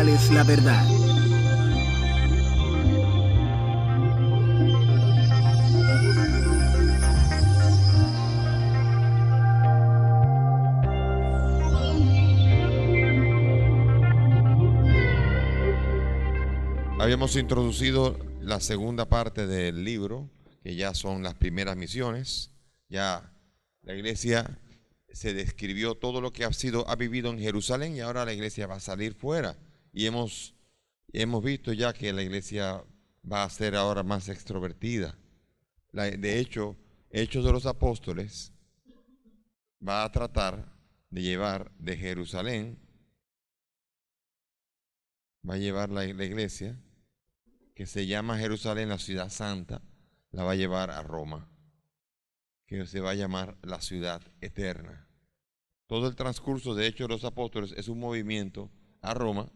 cuál es la verdad. Habíamos introducido la segunda parte del libro, que ya son las primeras misiones. Ya la iglesia se describió todo lo que ha vivido en Jerusalén, y ahora la iglesia va a salir fuera. Y hemos visto ya que la iglesia va a ser ahora más extrovertida. De hecho, Hechos de los Apóstoles va a tratar de llevar de Jerusalén, va a llevar la iglesia, que se llama Jerusalén, la ciudad santa, la va a llevar a Roma, que se va a llamar la ciudad eterna. Todo el transcurso de Hechos de los Apóstoles es un movimiento a Roma,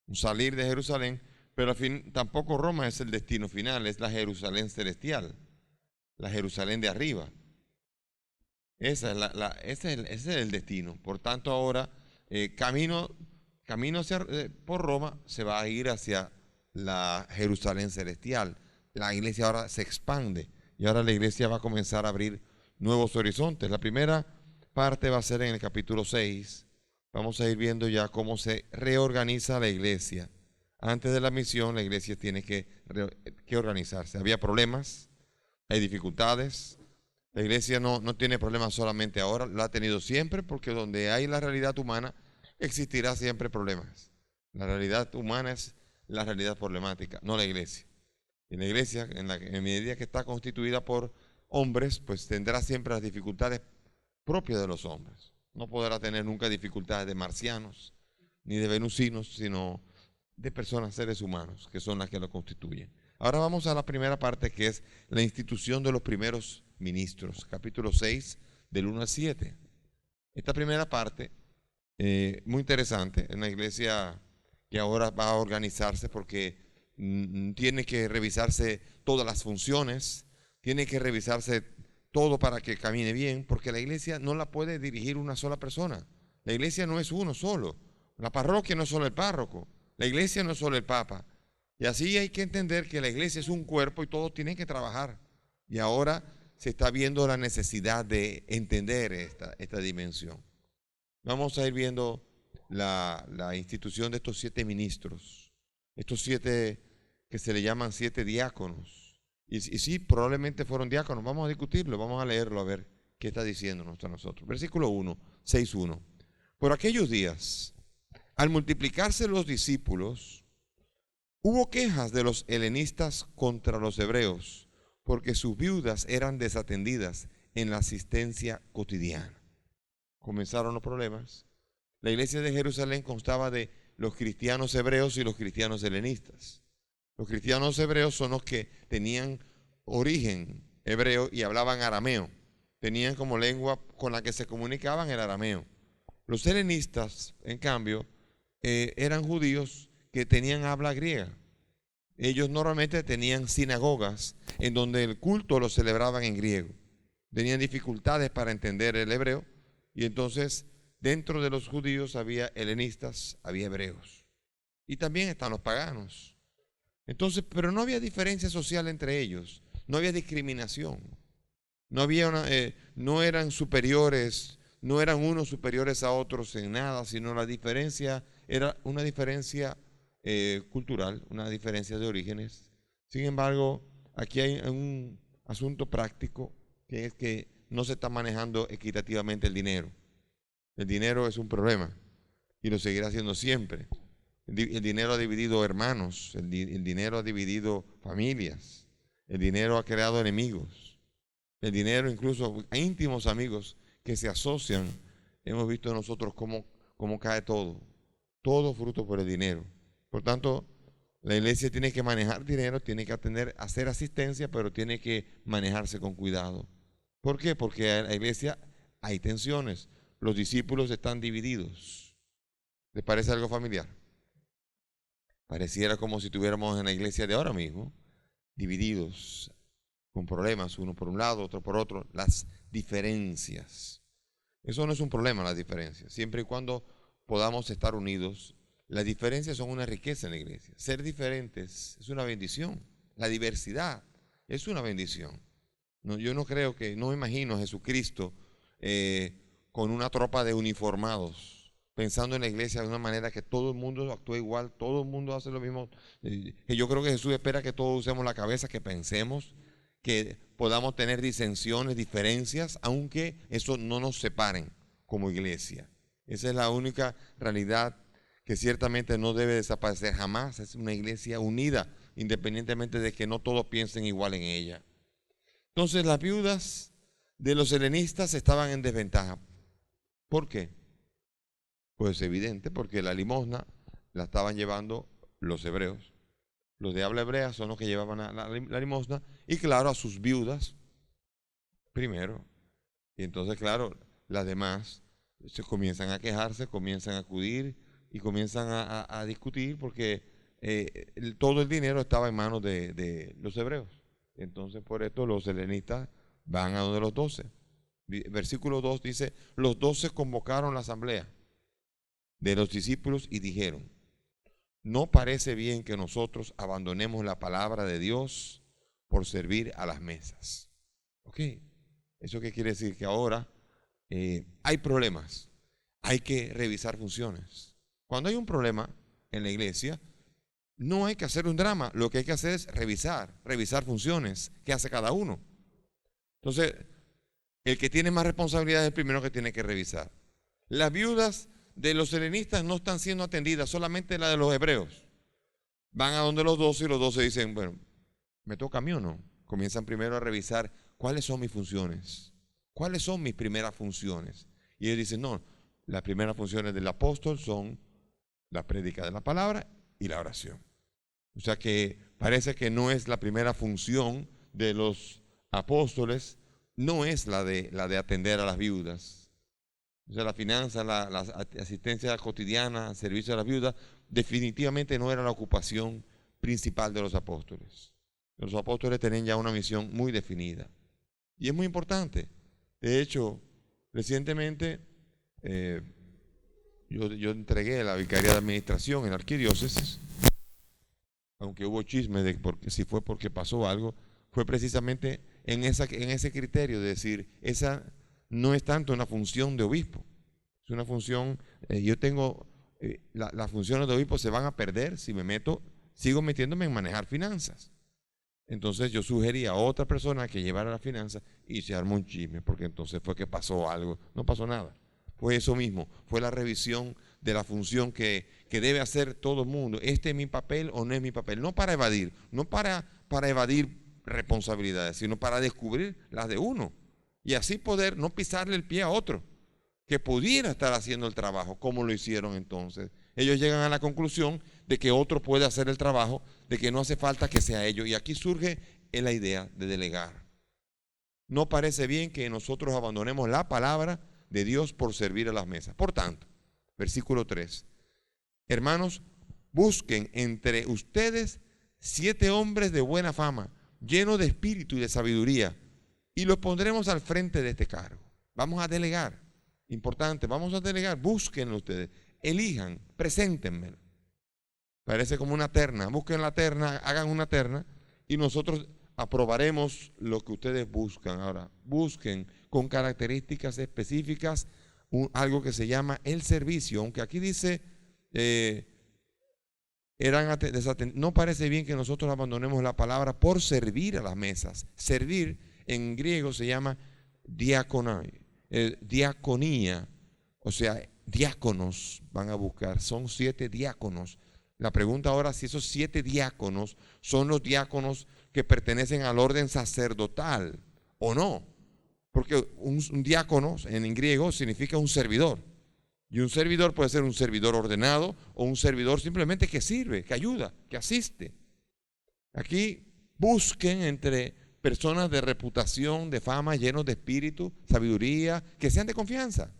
un salir de Jerusalén, pero al fin tampoco Roma es el destino final, es la Jerusalén celestial, la Jerusalén de arriba. Ese es el destino. Por tanto, ahora camino por Roma se va a ir hacia la Jerusalén celestial. La iglesia ahora se expande y ahora la iglesia va a comenzar a abrir nuevos horizontes. La primera parte va a ser en el capítulo 6. Vamos a ir viendo ya cómo se reorganiza la iglesia. Antes de la misión, la iglesia tiene que organizarse. Había problemas, hay dificultades. La iglesia no tiene problemas solamente ahora, lo ha tenido siempre, porque donde hay la realidad humana, existirá siempre problemas. La realidad humana es la realidad problemática, no la iglesia. Y la iglesia, en medida que está constituida por hombres, pues tendrá siempre las dificultades propias de los hombres. No podrá tener nunca dificultades de marcianos, ni de venusinos, sino de personas, seres humanos, que son las que lo constituyen. Ahora vamos a la primera parte, que es la institución de los primeros ministros, capítulo 6, del 1 al 7. Esta primera parte, muy interesante, en una iglesia que ahora va a organizarse porque tiene que revisarse todas las funciones, tiene que revisarse todo para que camine bien, porque la iglesia no la puede dirigir una sola persona. La iglesia no es uno solo, la parroquia no es solo el párroco, la iglesia no es solo el papa. Y así hay que entender que la iglesia es un cuerpo y todos tienen que trabajar. Y ahora se está viendo la necesidad de entender esta dimensión. Vamos a ir viendo la institución de estos 7 ministros, estos 7 que se le llaman 7 diáconos. Y sí, probablemente fueron diáconos. Vamos a discutirlo, vamos a leerlo a ver qué está diciéndonos a nosotros. Versículo 1, 6:1. Por aquellos días, al multiplicarse los discípulos, hubo quejas de los helenistas contra los hebreos, porque sus viudas eran desatendidas en la asistencia cotidiana. Comenzaron los problemas. La iglesia de Jerusalén constaba de los cristianos hebreos y los cristianos helenistas. Los cristianos hebreos son los que tenían origen hebreo y hablaban arameo. Tenían como lengua con la que se comunicaban el arameo. Los helenistas, en cambio, eran judíos que tenían habla griega. Ellos normalmente tenían sinagogas en donde el culto lo celebraban en griego. Tenían dificultades para entender el hebreo, y entonces dentro de los judíos había helenistas, había hebreos. Y también están los paganos. Entonces, pero no había diferencia social entre ellos, no había discriminación. No eran superiores, no eran unos superiores a otros en nada, sino la diferencia era una diferencia cultural, una diferencia de orígenes. Sin embargo, aquí hay un asunto práctico, que es que no se está manejando equitativamente el dinero. El dinero es un problema y lo seguirá siendo siempre. El dinero ha dividido hermanos, el dinero ha dividido familias, el dinero ha creado enemigos, el dinero incluso a íntimos amigos que se asocian. Hemos visto nosotros cómo cae todo fruto por el dinero. Por tanto, la iglesia tiene que manejar dinero, tiene que hacer asistencia, pero tiene que manejarse con cuidado. ¿Por qué? Porque en la iglesia hay tensiones, los discípulos están divididos. ¿Les parece algo familiar? Pareciera como si estuviéramos en la iglesia de ahora mismo, divididos, con problemas, uno por un lado, otro por otro, las diferencias. Eso no es un problema, las diferencias, siempre y cuando podamos estar unidos. Las diferencias son una riqueza en la iglesia. Ser diferentes es una bendición. La diversidad es una bendición. No, yo no creo que, no me imagino a Jesucristo con una tropa de uniformados, pensando en la iglesia de una manera que todo el mundo actúa igual, todo el mundo hace lo mismo. Que yo creo que Jesús espera que todos usemos la cabeza, que pensemos, que podamos tener disensiones, diferencias, aunque eso no nos separen como iglesia. Esa es la única realidad que ciertamente no debe desaparecer jamás. Es una iglesia unida, independientemente de que no todos piensen igual en ella. Entonces las viudas de los helenistas estaban en desventaja. ¿Por qué? Pues evidente, porque la limosna la estaban llevando los hebreos. Los de habla hebrea son los que llevaban la limosna, y claro, a sus viudas primero. Y entonces, claro, las demás se comienzan a quejarse, comienzan a acudir y comienzan a discutir, porque todo el dinero estaba en manos de los hebreos. Entonces, por esto los helenistas van a donde los 12. Versículo 2 dice: los 12 convocaron la asamblea de los discípulos y dijeron: no parece bien que nosotros abandonemos la palabra de Dios por servir a las mesas. ¿Ok? ¿Eso qué quiere decir? Que ahora hay problemas, hay que revisar funciones. Cuando hay un problema en la iglesia, no hay que hacer un drama, lo que hay que hacer es revisar funciones, qué hace cada uno. Entonces, el que tiene más responsabilidad es el primero que tiene que revisar. Las viudas de los helenistas no están siendo atendidas, solamente la de los hebreos. Van a donde los 12 y los 12 dicen: bueno, ¿me toca a mí o no? Comienzan primero a revisar cuáles son mis funciones, cuáles son mis primeras funciones. Y ellos dicen: no, las primeras funciones del apóstol son la prédica de la palabra y la oración. O sea que parece que no es la primera función de los apóstoles, no es la de atender a las viudas. O sea, la finanza, la asistencia cotidiana, el servicio a las viudas, definitivamente no era la ocupación principal de los apóstoles. Los apóstoles tenían ya una misión muy definida. Y es muy importante. De hecho, recientemente yo entregué la vicaría de administración en la arquidiócesis, aunque hubo chismes de si fue porque pasó algo, fue precisamente en ese criterio de decir: esa no es tanto una función de obispo, es una función, yo tengo, las funciones de obispo se van a perder si sigo metiéndome en manejar finanzas. Entonces yo sugerí a otra persona que llevara las finanzas y se armó un chisme, porque entonces fue que pasó algo. No pasó nada, fue eso mismo, fue la revisión de la función que debe hacer todo el mundo. ¿Este es mi papel o no es mi papel? No para evadir, no para evadir responsabilidades, sino para descubrir las de uno y así poder no pisarle el pie a otro que pudiera estar haciendo el trabajo como lo hicieron. Entonces ellos llegan a la conclusión de que otro puede hacer el trabajo, de que no hace falta que sea ellos, y aquí surge la idea de delegar. No parece bien que nosotros abandonemos la palabra de Dios por servir a las mesas. Por tanto, versículo 3: hermanos, busquen entre ustedes 7 hombres de buena fama, llenos de espíritu y de sabiduría, y los pondremos al frente de este cargo. Vamos a delegar, importante, vamos a delegar, búsquenlo ustedes, elijan, preséntenmelo. Parece como una terna, busquen la terna, hagan una terna y nosotros aprobaremos lo que ustedes buscan. Ahora, busquen con características específicas algo que se llama el servicio, aunque aquí dice no parece bien que nosotros abandonemos la palabra por servir a las mesas. Servir en griego se llama diaconai, diaconía, o sea, diáconos van a buscar, son 7 diáconos. La pregunta ahora, si esos 7 diáconos son los diáconos que pertenecen al orden sacerdotal o no, porque un diácono en griego significa un servidor, y un servidor puede ser un servidor ordenado o un servidor simplemente que sirve, que ayuda, que asiste. Aquí busquen entre personas de reputación, de fama, llenos de espíritu, sabiduría, que sean de confianza,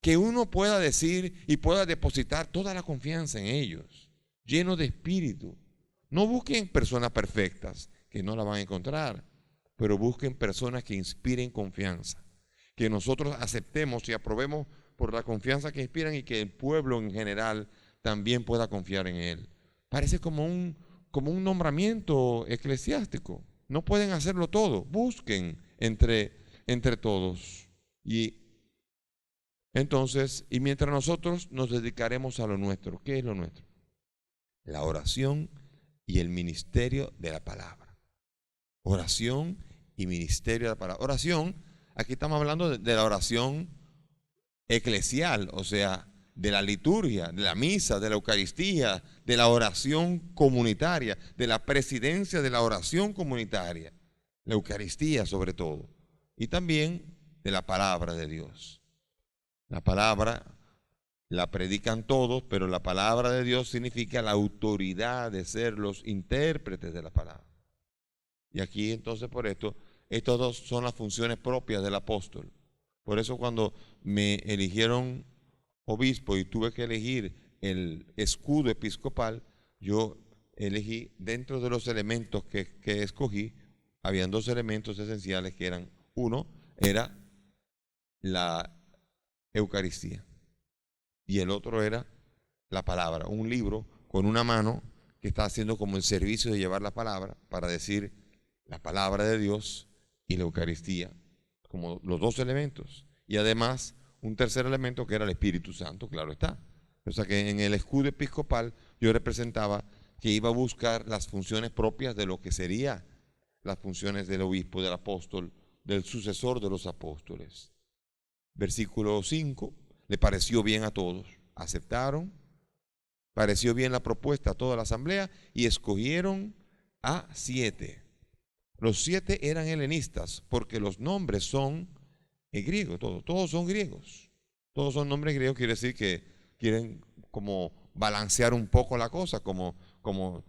que uno pueda decir y pueda depositar toda la confianza en ellos, llenos de espíritu. No busquen personas perfectas, que no la van a encontrar, pero busquen personas que inspiren confianza, que nosotros aceptemos y aprobemos por la confianza que inspiran, y que el pueblo en general también pueda confiar en Él. Parece como un nombramiento eclesiástico. No pueden hacerlo todo. Busquen entre todos. Y entonces, y mientras nosotros nos dedicaremos a lo nuestro. ¿Qué es lo nuestro? La oración y el ministerio de la palabra. Oración y ministerio de la palabra. Oración, aquí estamos hablando de la oración eclesial, o sea, de la liturgia, de la misa, de la Eucaristía, de la oración comunitaria, de la presidencia de la oración comunitaria, la Eucaristía sobre todo, y también de la palabra de Dios. La palabra la predican todos, pero la palabra de Dios significa la autoridad de ser los intérpretes de la palabra. Y aquí entonces por esto, estas dos son las funciones propias del apóstol. Por eso cuando me eligieron obispo y tuve que elegir el escudo episcopal, yo elegí dentro de los elementos que escogí, habían dos elementos esenciales que eran, uno era la Eucaristía y el otro era la palabra, un libro con una mano que está haciendo como el servicio de llevar la palabra para decir la palabra de Dios y la Eucaristía, como los dos elementos. Y además un tercer elemento que era el Espíritu Santo, claro está. O sea que en el escudo episcopal yo representaba que iba a buscar las funciones propias de lo que sería las funciones del obispo, del apóstol, del sucesor de los apóstoles. Versículo 5, le pareció bien a todos, aceptaron, pareció bien la propuesta a toda la asamblea y escogieron a 7. Los 7 eran helenistas porque los nombres son griegos, todos son griegos, todos son nombres griegos, quiere decir que quieren como balancear un poco la cosa, como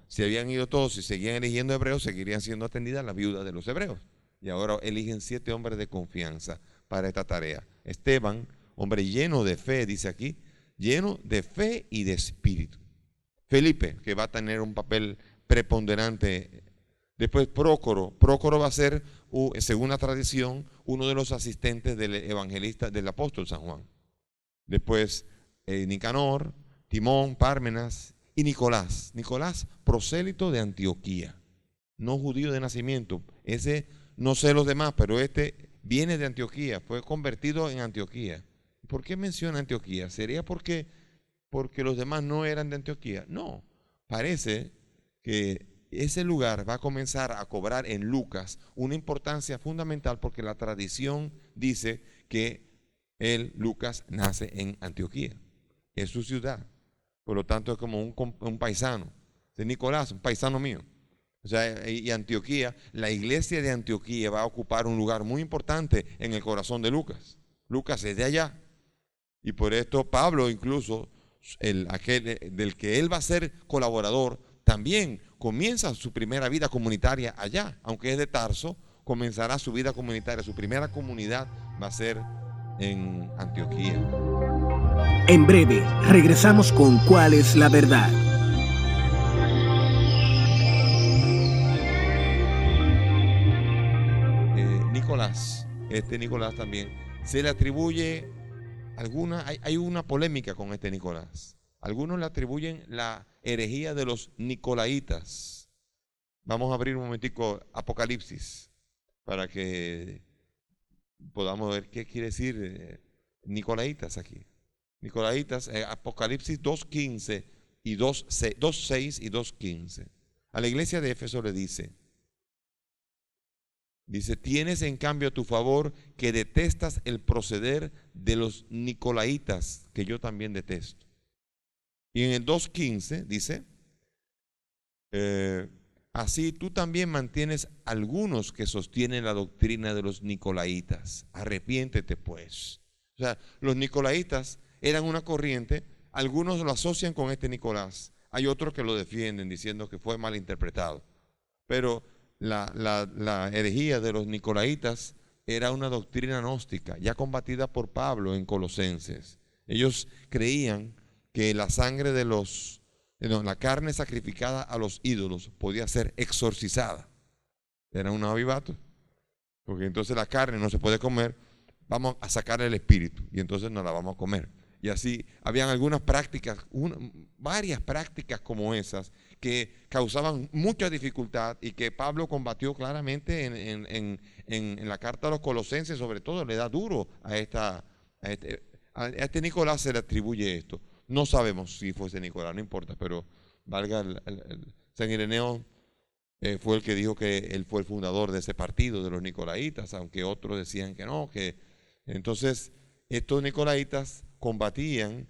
si habían ido todos y seguían eligiendo hebreos, seguirían siendo atendidas las viudas de los hebreos. Y ahora eligen 7 hombres de confianza para esta tarea. Esteban, hombre lleno de fe, dice aquí, lleno de fe y de espíritu. Felipe, que va a tener un papel preponderante. Después Prócoro va a ser, según la tradición, uno de los asistentes del evangelista, del apóstol San Juan. Después Nicanor, Timón, Pármenas y Nicolás. Nicolás, prosélito de Antioquía, no judío de nacimiento. Ese, no sé los demás, pero este viene de Antioquía, fue convertido en Antioquía. ¿Por qué menciona Antioquía? ¿Sería porque los demás no eran de Antioquía? No, parece que ese lugar va a comenzar a cobrar en Lucas una importancia fundamental porque la tradición dice que Lucas, nace en Antioquía, es su ciudad, por lo tanto es como un paisano, de Nicolás, un paisano mío. O sea, y Antioquía, la iglesia de Antioquía va a ocupar un lugar muy importante en el corazón de Lucas. Lucas es de allá. Y por esto Pablo incluso, aquel del que él va a ser colaborador, también comienza su primera vida comunitaria allá. Aunque es de Tarso, comenzará su vida comunitaria. Su primera comunidad va a ser en Antioquía. En breve, regresamos con ¿Cuál es la verdad? Nicolás, Nicolás también, se le atribuye hay una polémica con este Nicolás. Algunos le atribuyen la herejía de los nicolaitas. Vamos a abrir un momentico Apocalipsis para que podamos ver qué quiere decir nicolaitas aquí. Nicolaitas, Apocalipsis 2.15 y 2.6 y 2.15. A la iglesia de Éfeso le dice, tienes en cambio a tu favor que detestas el proceder de los nicolaitas, que yo también detesto. Y en el 2.15 dice, así tú también mantienes algunos que sostienen la doctrina de los nicolaitas. Arrepiéntete pues. O sea, los nicolaitas eran una corriente, algunos lo asocian con este Nicolás, hay otros que lo defienden diciendo que fue mal interpretado, pero la herejía de los nicolaitas era una doctrina gnóstica, ya combatida por Pablo en Colosenses. Ellos creían que la sangre de la carne sacrificada a los ídolos podía ser exorcizada. Era un avivato, porque entonces la carne no se puede comer, vamos a sacar el espíritu y entonces no la vamos a comer. Y así habían algunas prácticas, varias prácticas como esas que causaban mucha dificultad y que Pablo combatió claramente en la carta a los Colosenses. Sobre todo le da duro a este Nicolás, se le atribuye esto. No sabemos si fue ese Nicolás, no importa, pero valga San Ireneo fue el que dijo que él fue el fundador de ese partido de los Nicolaitas, aunque otros decían que no, que entonces estos Nicolaitas combatían,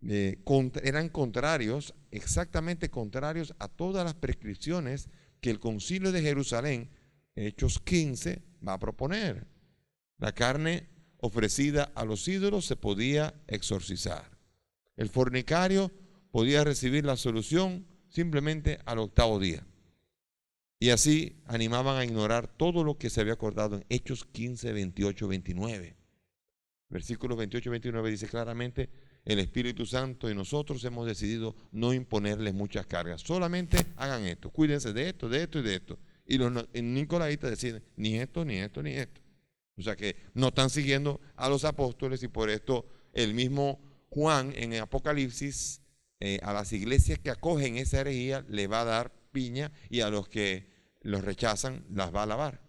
eran contrarios, exactamente contrarios a todas las prescripciones que el Concilio de Jerusalén, Hechos 15, va a proponer. La carne ofrecida a los ídolos se podía exorcizar. El fornicario podía recibir la absolución simplemente al 8º día. Y así animaban a ignorar todo lo que se había acordado en Hechos 15, 28, 29. Versículos 28 y 29 dice claramente: el Espíritu Santo y nosotros hemos decidido no imponerles muchas cargas. Solamente hagan esto, cuídense de esto, de esto y de esto. Y los nicolaitas deciden: ni esto, ni esto, ni esto. O sea que no están siguiendo a los apóstoles, y por esto el mismo Juan en el Apocalipsis a las iglesias que acogen esa herejía le va a dar piña, y a los que los rechazan las va a alabar.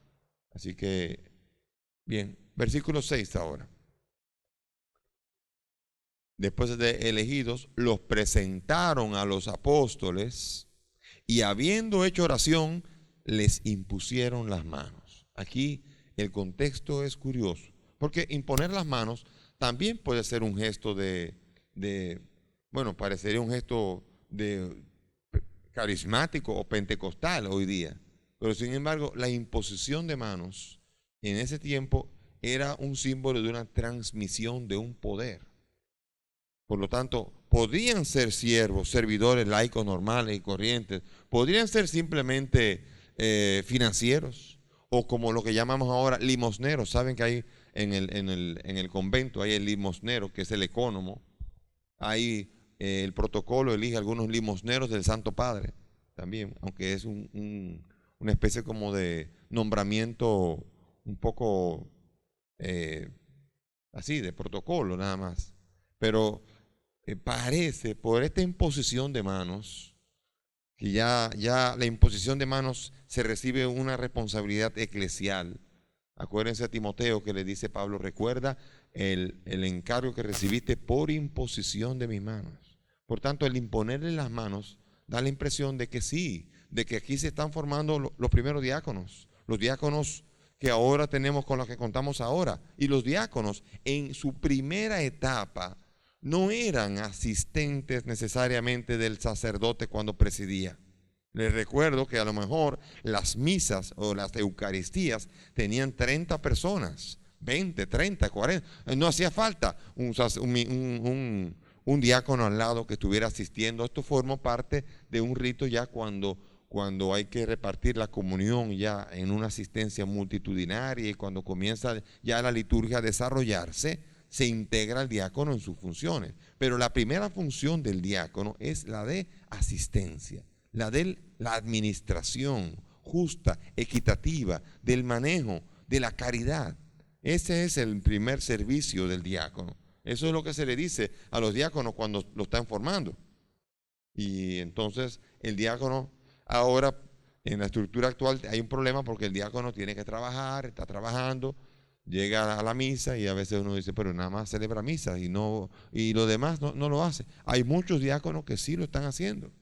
Así que, bien, versículo 6 ahora. Después de elegidos, los presentaron a los apóstoles y, habiendo hecho oración, les impusieron las manos. Aquí el contexto es curioso, porque imponer las manos también puede ser un gesto bueno, parecería un gesto carismático o pentecostal hoy día, pero sin embargo la imposición de manos en ese tiempo era un símbolo de una transmisión de un poder. Por lo tanto, podían ser siervos, servidores laicos normales y corrientes, podrían ser simplemente financieros, o como lo que llamamos ahora limosneros. Saben que hay en el convento hay el limosnero, que es el ecónomo. Hay el protocolo elige algunos limosneros del Santo Padre también, aunque es una especie como de nombramiento un poco así, de protocolo nada más. Pero parece, por esta imposición de manos, que ya la imposición de manos se recibe una responsabilidad eclesial. Acuérdense a Timoteo que le dice Pablo: recuerda el encargo que recibiste por imposición de mis manos. Por tanto, el imponerle las manos da la impresión de que sí, de que aquí se están formando los primeros diáconos, los diáconos que ahora tenemos, con los que contamos ahora. Y los diáconos en su primera etapa no eran asistentes necesariamente del sacerdote cuando presidía. Les recuerdo que a lo mejor las misas o las eucaristías tenían 30 personas, 20, 30, 40. No hacía falta un diácono al lado que estuviera asistiendo. Esto forma parte de un rito ya cuando hay que repartir la comunión ya en una asistencia multitudinaria, y cuando comienza ya la liturgia a desarrollarse, se integra el diácono en sus funciones. Pero la primera función del diácono es la de asistencia, la de la administración justa, equitativa, del manejo, de la caridad. Ese es el primer servicio del diácono. Eso es lo que se le dice a los diáconos cuando lo están formando. Y entonces el diácono, ahora en la estructura actual hay un problema, porque el diácono tiene que trabajar, está trabajando, llega a la misa y a veces uno dice: pero nada más celebra misa y lo demás no lo hace. Hay muchos diáconos que sí lo están haciendo.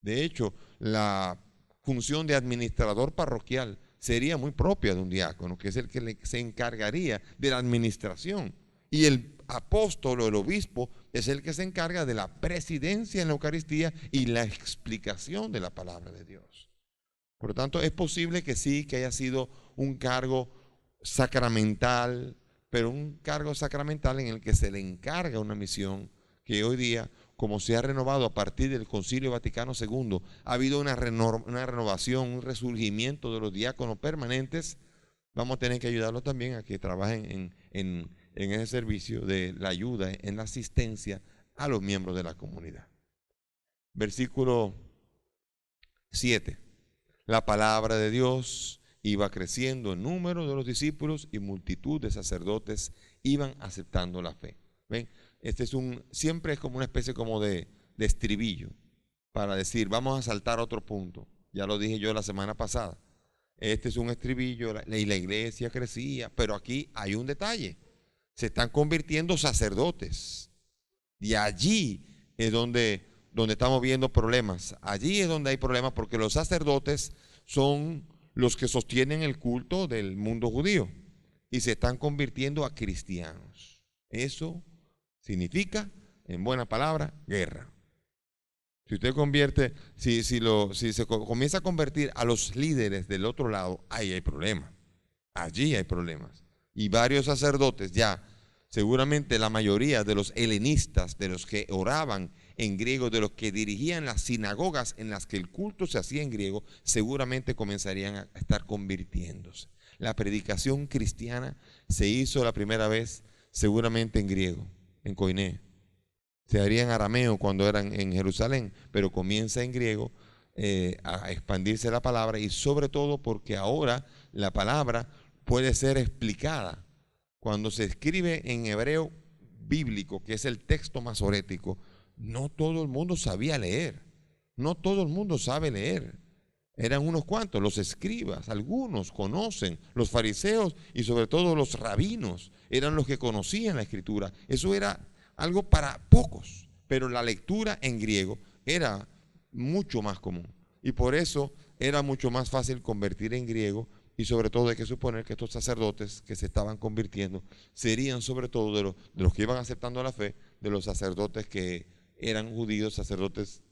De hecho, la función de administrador parroquial sería muy propia de un diácono, que es el que se encargaría de la administración. Y el apóstol o el obispo es el que se encarga de la presidencia en la Eucaristía y la explicación de la palabra de Dios. Por lo tanto, es posible que sí, que haya sido un cargo sacramental, pero un cargo sacramental en el que se le encarga una misión que hoy día, como se ha renovado a partir del Concilio Vaticano II, ha habido una renovación, un resurgimiento de los diáconos permanentes. Vamos a tener que ayudarlos también a que trabajen en ese servicio de la ayuda, en la asistencia a los miembros de la comunidad. Versículo 7. La palabra de Dios iba creciendo en número de los discípulos, y multitud de sacerdotes iban aceptando la fe. ¿Ven? siempre es como una especie como de estribillo para decir, vamos a saltar a otro punto. Ya lo dije yo la semana pasada. Este es un estribillo y la iglesia crecía, pero aquí hay un detalle. Se están convirtiendo sacerdotes. Y allí es donde estamos viendo problemas. Allí es donde hay problemas porque los sacerdotes son los que sostienen el culto del mundo judío y se están convirtiendo a cristianos. Eso significa, en buena palabra, guerra. Si usted convierte, si se comienza a convertir a los líderes del otro lado, ahí hay problemas. Allí hay problemas. Y varios sacerdotes ya, seguramente la mayoría de los helenistas, de los que oraban en griego, de los que dirigían las sinagogas en las que el culto se hacía en griego, seguramente comenzarían a estar convirtiéndose. La predicación cristiana se hizo la primera vez seguramente en griego, en koiné. Se haría en arameo cuando eran en Jerusalén, pero comienza en griego a expandirse la palabra y sobre todo porque ahora la palabra puede ser explicada. Cuando se escribe en hebreo bíblico, que es el texto masorético, no todo el mundo sabía leer, no todo el mundo sabe leer. Eran unos cuantos, los escribas, algunos conocen, los fariseos y sobre todo los rabinos eran los que conocían la escritura. Eso era algo para pocos, pero la lectura en griego era mucho más común y por eso era mucho más fácil convertir en griego y sobre todo hay que suponer que estos sacerdotes que se estaban convirtiendo serían sobre todo de los que iban aceptando la fe, de los sacerdotes que eran judíos, sacerdotes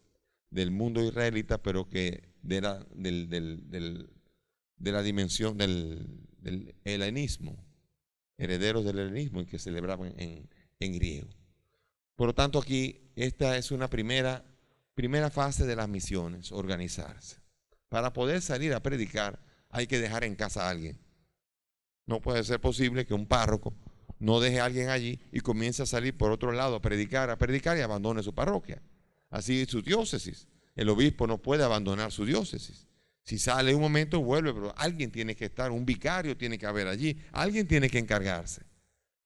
del mundo israelita, pero que de la dimensión del helenismo, herederos del helenismo y que celebraban en griego. Por lo tanto, aquí esta es una primera fase de las misiones, organizarse. Para poder salir a predicar hay que dejar en casa a alguien. No puede ser posible que un párroco no deje a alguien allí y comience a salir por otro lado a predicar y abandone su parroquia. Así su diócesis. El obispo no puede abandonar su diócesis. Si sale un momento, vuelve, pero alguien tiene que estar, un vicario tiene que haber allí, alguien tiene que encargarse.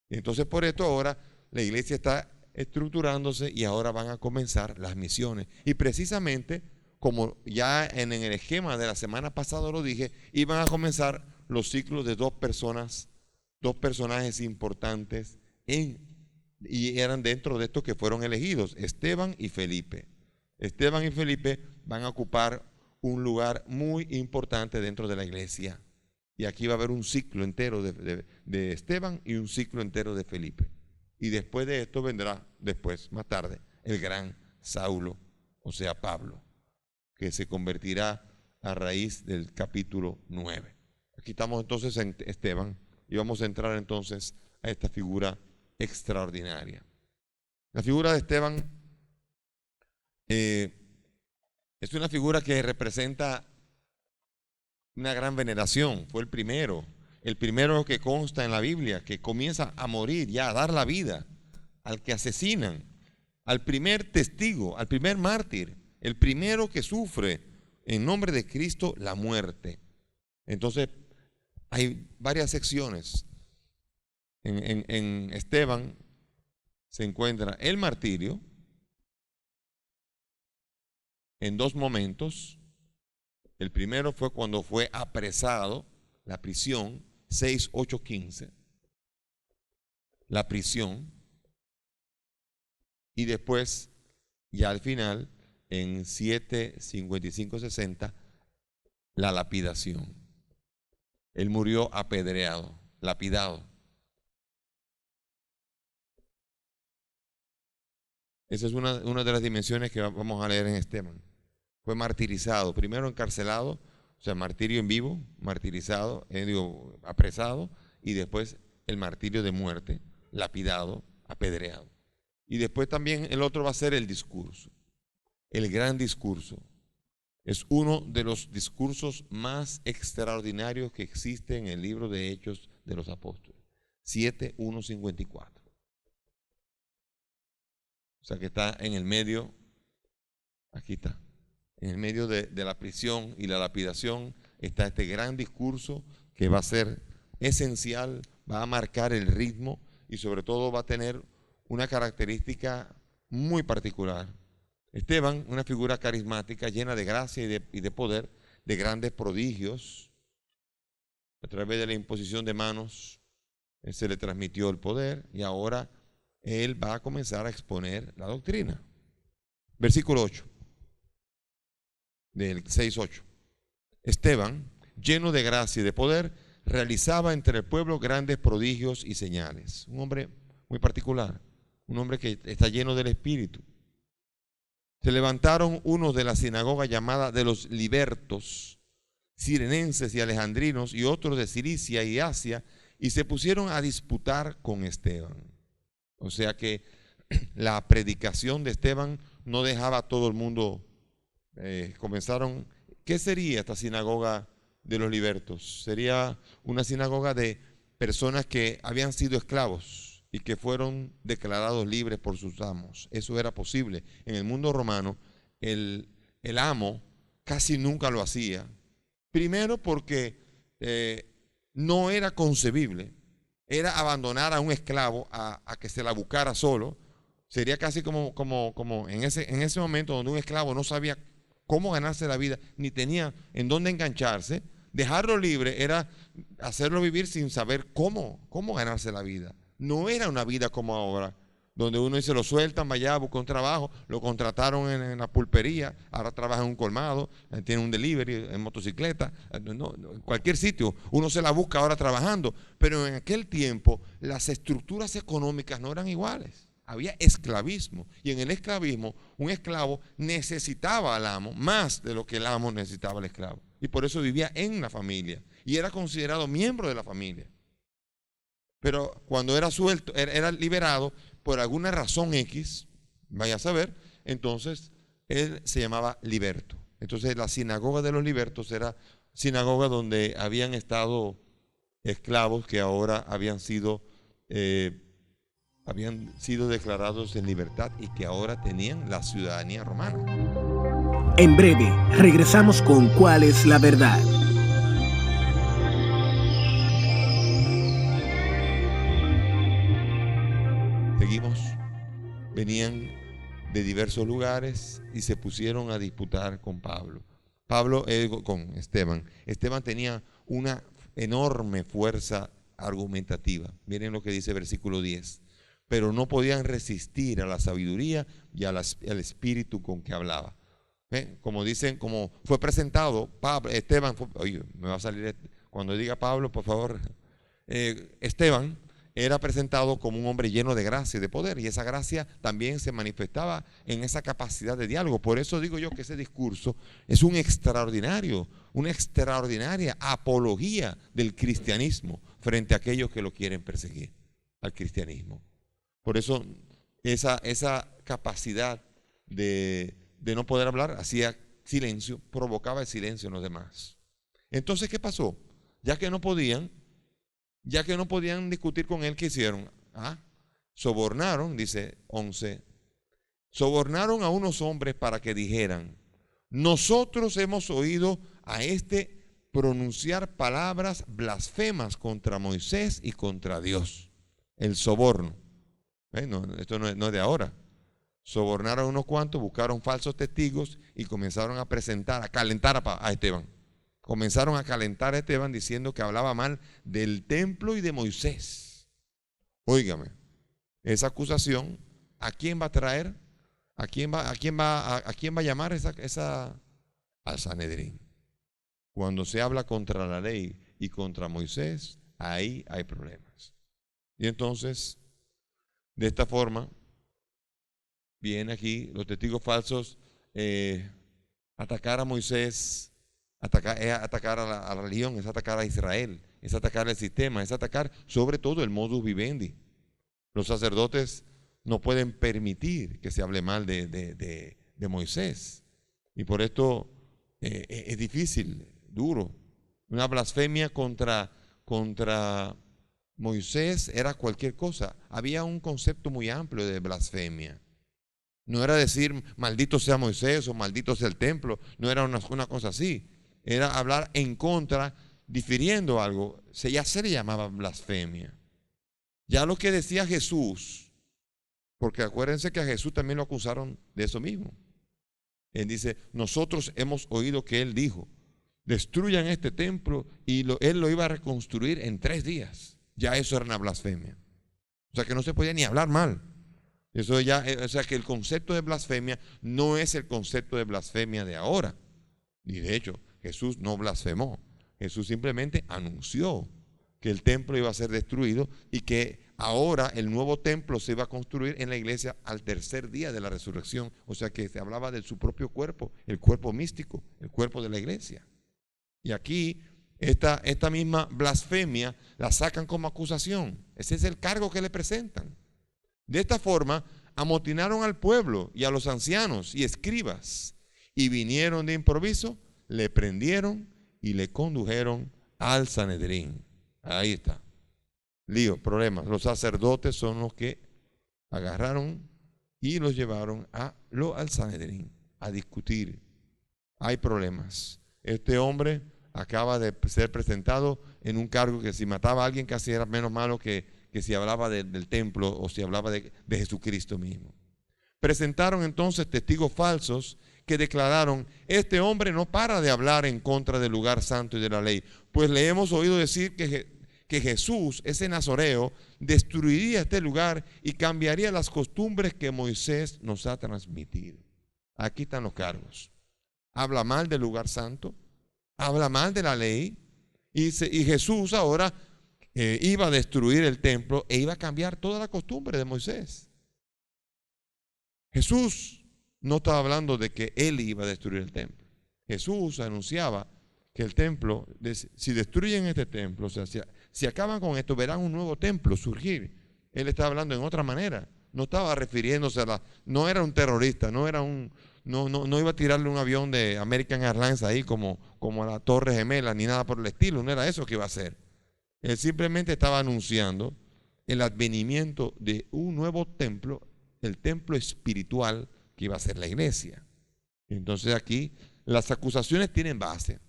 Entonces, por esto ahora la iglesia está estructurándose y ahora van a comenzar las misiones. Y precisamente, como ya en el esquema de la semana pasada lo dije, iban a comenzar los ciclos de dos personajes importantes y eran dentro de estos que fueron elegidos, Esteban y Felipe. Esteban y Felipe van a ocupar un lugar muy importante dentro de la iglesia. Y aquí va a haber un ciclo entero de Esteban y un ciclo entero de Felipe. Y después de esto vendrá, más tarde, el gran Saulo, o sea Pablo, que se convertirá a raíz del capítulo 9. Aquí estamos entonces en Esteban y vamos a entrar entonces a esta figura extraordinaria. La figura de Esteban es una figura que representa una gran veneración. Fue el primero que consta en la Biblia, que comienza a morir, ya a dar la vida, al que asesinan, al primer testigo, al primer mártir, el primero que sufre en nombre de Cristo la muerte. Entonces, hay varias secciones. En Esteban se encuentra el martirio en dos momentos. El primero fue cuando fue apresado, la prisión, 6, 8, 15. La prisión. Y después, ya al final, en 7, 55, 60, la lapidación. Él murió apedreado, lapidado. Esa es una de las dimensiones que vamos a leer en Esteban. Fue martirizado, primero encarcelado, o sea, martirio en vivo, martirizado, apresado, y después el martirio de muerte, lapidado, apedreado. Y después también el otro va a ser el discurso, el gran discurso. Es uno de los discursos más extraordinarios que existe en el libro de Hechos de los Apóstoles. 7, 1, 54. O sea que está en el medio, aquí está, en el medio de la prisión y la lapidación está este gran discurso que va a ser esencial, va a marcar el ritmo y sobre todo va a tener una característica muy particular. Esteban, una figura carismática, llena de gracia y de poder, de grandes prodigios. A través de la imposición de manos, se le transmitió el poder y ahora él va a comenzar a exponer la doctrina. Versículo 8, del 6:8. Esteban, lleno de gracia y de poder, realizaba entre el pueblo grandes prodigios y señales. Un hombre muy particular, un hombre que está lleno del Espíritu. Se levantaron unos de la sinagoga llamada de los libertos, cirenenses y alejandrinos, y otros de Cilicia y Asia, y se pusieron a disputar con Esteban. O sea que la predicación de Esteban no dejaba a todo el mundo. Comenzaron, ¿qué sería esta sinagoga de los libertos? Sería una sinagoga de personas que habían sido esclavos y que fueron declarados libres por sus amos. Eso era posible. En el mundo romano, el amo casi nunca lo hacía. Primero porque no era concebible. Era abandonar a un esclavo a que se la buscara solo. Sería casi como en ese momento donde un esclavo no sabía cómo ganarse la vida, ni tenía en dónde engancharse. Dejarlo libre era hacerlo vivir sin saber cómo ganarse la vida. No era una vida como ahora, donde uno dice, lo sueltan, vaya, busca un trabajo, lo contrataron en la pulpería, ahora trabaja en un colmado, tiene un delivery en motocicleta, en cualquier sitio, uno se la busca ahora trabajando. Pero en aquel tiempo las estructuras económicas no eran iguales. Había esclavismo, y en el esclavismo un esclavo necesitaba al amo más de lo que el amo necesitaba al esclavo, y por eso vivía en la familia y era considerado miembro de la familia. Pero cuando era suelto, era liberado por alguna razón X, vaya a saber, entonces él se llamaba liberto. Entonces la sinagoga de los libertos era sinagoga donde habían estado esclavos que ahora habían sido declarados en libertad y que ahora tenían la ciudadanía romana. En breve, regresamos con ¿Cuál es la verdad? Seguimos. Venían de diversos lugares y se pusieron a disputar con con Esteban. Esteban tenía una enorme fuerza argumentativa. Miren lo que dice el versículo 10. Pero no podían resistir a la sabiduría y al espíritu con que hablaba. Como dicen, como fue presentado, Esteban, oye, me va a salir, cuando diga Pablo, por favor, Esteban era presentado como un hombre lleno de gracia y de poder, y esa gracia también se manifestaba en esa capacidad de diálogo. Por eso digo yo que ese discurso es una extraordinaria apología del cristianismo frente a aquellos que lo quieren perseguir, al cristianismo. Por eso esa capacidad de no poder hablar hacía silencio, provocaba el silencio en los demás. Entonces, ¿qué pasó? Ya que no podían discutir con él, ¿qué hicieron? Sobornaron, dice 11, sobornaron a unos hombres para que dijeran: nosotros hemos oído a este pronunciar palabras blasfemas contra Moisés y contra Dios. El soborno. Esto no es de ahora. Sobornaron a unos cuantos, buscaron falsos testigos y comenzaron a calentar a Esteban. Comenzaron a calentar a Esteban diciendo que hablaba mal del templo y de Moisés. Óigame, esa acusación, ¿a quién va a traer? ¿A quién va a llamar al Sanedrín? Cuando se habla contra la ley y contra Moisés, ahí hay problemas. Y entonces, de esta forma, vienen aquí los testigos falsos, atacar a Moisés, atacar a la religión, es atacar a Israel, es atacar el sistema, es atacar sobre todo el modus vivendi. Los sacerdotes no pueden permitir que se hable mal de Moisés, y por esto es difícil, duro. Una blasfemia contra Moisés era cualquier cosa. Había un concepto muy amplio de blasfemia. No era decir maldito sea Moisés o maldito sea el templo, no era una cosa así. Era hablar en contra, difiriendo algo. Ya se le llamaba blasfemia. Ya lo que decía Jesús Porque acuérdense que a Jesús también lo acusaron de eso mismo. Él dice, nosotros hemos oído que Él dijo, destruyan este templo y Él lo iba a reconstruir en 3 días. Ya eso era una blasfemia. O sea que no se podía ni hablar mal. Eso ya, o sea que el concepto de blasfemia no es el concepto de blasfemia de ahora. Y de hecho, Jesús no blasfemó. Jesús simplemente anunció que el templo iba a ser destruido y que ahora el nuevo templo se iba a construir en la iglesia al 3er día de la resurrección. O sea que se hablaba de su propio cuerpo, el cuerpo místico, el cuerpo de la iglesia. Y aquí esta misma blasfemia la sacan como acusación. Ese es el cargo que le presentan. De esta forma amotinaron al pueblo y a los ancianos y escribas y vinieron de improviso, le prendieron y le condujeron al Sanedrín. Ahí está. Lío, problemas. Los sacerdotes son los que agarraron y los llevaron al Sanedrín a discutir. Hay problemas. Este hombre acaba de ser presentado en un cargo que si mataba a alguien casi era menos malo que si hablaba del templo o si hablaba de Jesucristo mismo. Presentaron entonces testigos falsos que declararon, este hombre no para de hablar en contra del lugar santo y de la ley, pues le hemos oído decir que Jesús, ese nazoreo, destruiría este lugar y cambiaría las costumbres que Moisés nos ha transmitido. Aquí están los cargos. Habla mal del lugar santo, habla mal de la ley, y Jesús ahora iba a destruir el templo e iba a cambiar toda la costumbre de Moisés. Jesús no estaba hablando de que Él iba a destruir el templo. Jesús anunciaba que el templo, si destruyen este templo, o sea, si acaban con esto, verán un nuevo templo surgir. Él estaba hablando en otra manera. No estaba refiriéndose no era un terrorista, no iba a tirarle un avión de American Airlines ahí como a la Torre Gemela, ni nada por el estilo. No era eso que iba a hacer. Él simplemente estaba anunciando el advenimiento de un nuevo templo, el templo espiritual que iba a ser la iglesia. Entonces aquí las acusaciones tienen base,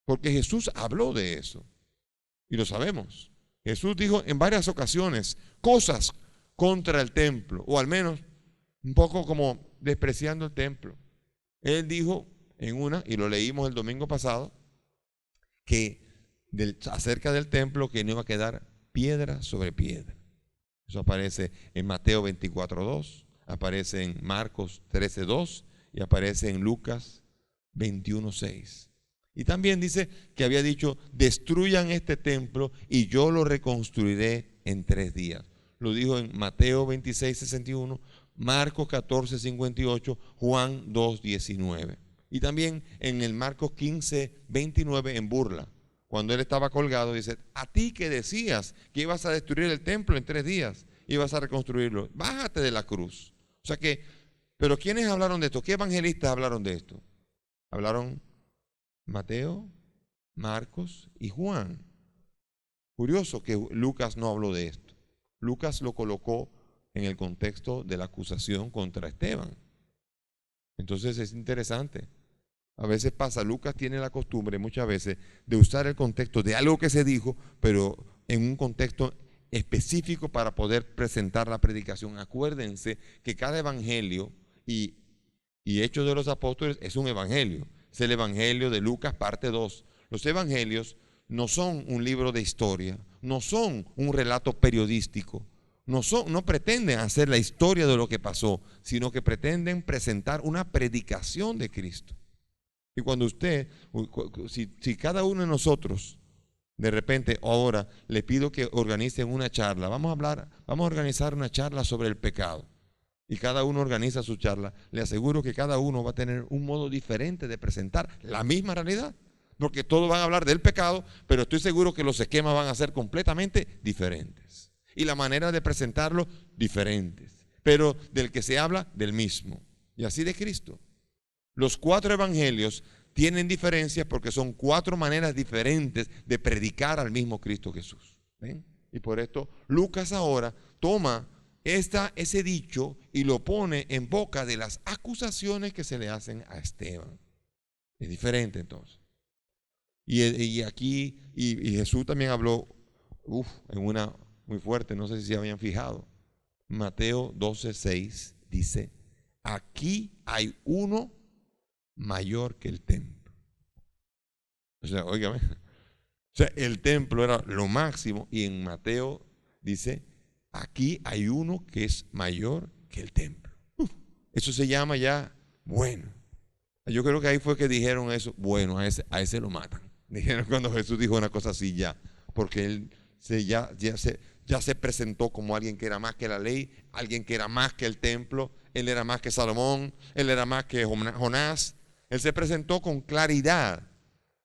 porque Jesús habló de eso, y lo sabemos. Jesús dijo en varias ocasiones cosas contra el templo, o al menos un poco como despreciando el templo. Él dijo en una, y lo leímos el domingo pasado, que acerca del templo que no iba a quedar piedra sobre piedra. Eso aparece en Mateo 24:2, aparece en Marcos 13:2 y aparece en Lucas 21:6. Y también dice que había dicho, destruyan este templo y yo lo reconstruiré en 3 días. Lo dijo en Mateo 26:61, Marcos 14:58, Juan 2:19. Y también en el Marcos 15:29 en burla. Cuando él estaba colgado, dice, a ti que decías que ibas a destruir el templo en 3 días, ibas a reconstruirlo, bájate de la cruz. O sea que, pero ¿quiénes hablaron de esto? ¿Qué evangelistas hablaron de esto? Hablaron Mateo, Marcos y Juan. Curioso que Lucas no habló de esto. Lucas lo colocó en el contexto de la acusación contra Esteban. Entonces es interesante. A veces pasa, Lucas tiene la costumbre muchas veces de usar el contexto de algo que se dijo, pero en un contexto específico para poder presentar la predicación. Acuérdense que cada evangelio y Hechos de los Apóstoles es un evangelio. Es el evangelio de Lucas parte 2. Los evangelios no son un libro de historia, no son un relato periodístico, no pretenden hacer la historia de lo que pasó, sino que pretenden presentar una predicación de Cristo. Y cuando si cada uno de nosotros, de repente, ahora le pido que organicen una charla, vamos a organizar una charla sobre el pecado, y cada uno organiza su charla, le aseguro que cada uno va a tener un modo diferente de presentar la misma realidad, porque todos van a hablar del pecado, pero estoy seguro que los esquemas van a ser completamente diferentes, y la manera de presentarlo diferentes, pero del que se habla del mismo, y así de Cristo. Los 4 evangelios tienen diferencias porque son 4 maneras diferentes de predicar al mismo Cristo Jesús. ¿Ven? Y por esto Lucas ahora toma ese dicho y lo pone en boca de las acusaciones que se le hacen a Esteban. Es diferente entonces. Y aquí, Jesús también habló en una muy fuerte, no sé si se habían fijado. Mateo 12:6 dice, aquí hay uno mayor que el templo. O sea, óigame. O sea, el templo era lo máximo y en Mateo dice, aquí hay uno que es mayor que el templo. Eso se llama ya bueno. Yo creo que ahí fue que dijeron eso, bueno, a ese lo matan. Dijeron cuando Jesús dijo una cosa así ya, porque él ya se presentó como alguien que era más que la ley, alguien que era más que el templo, él era más que Salomón, él era más que Jonás. Él se presentó con claridad,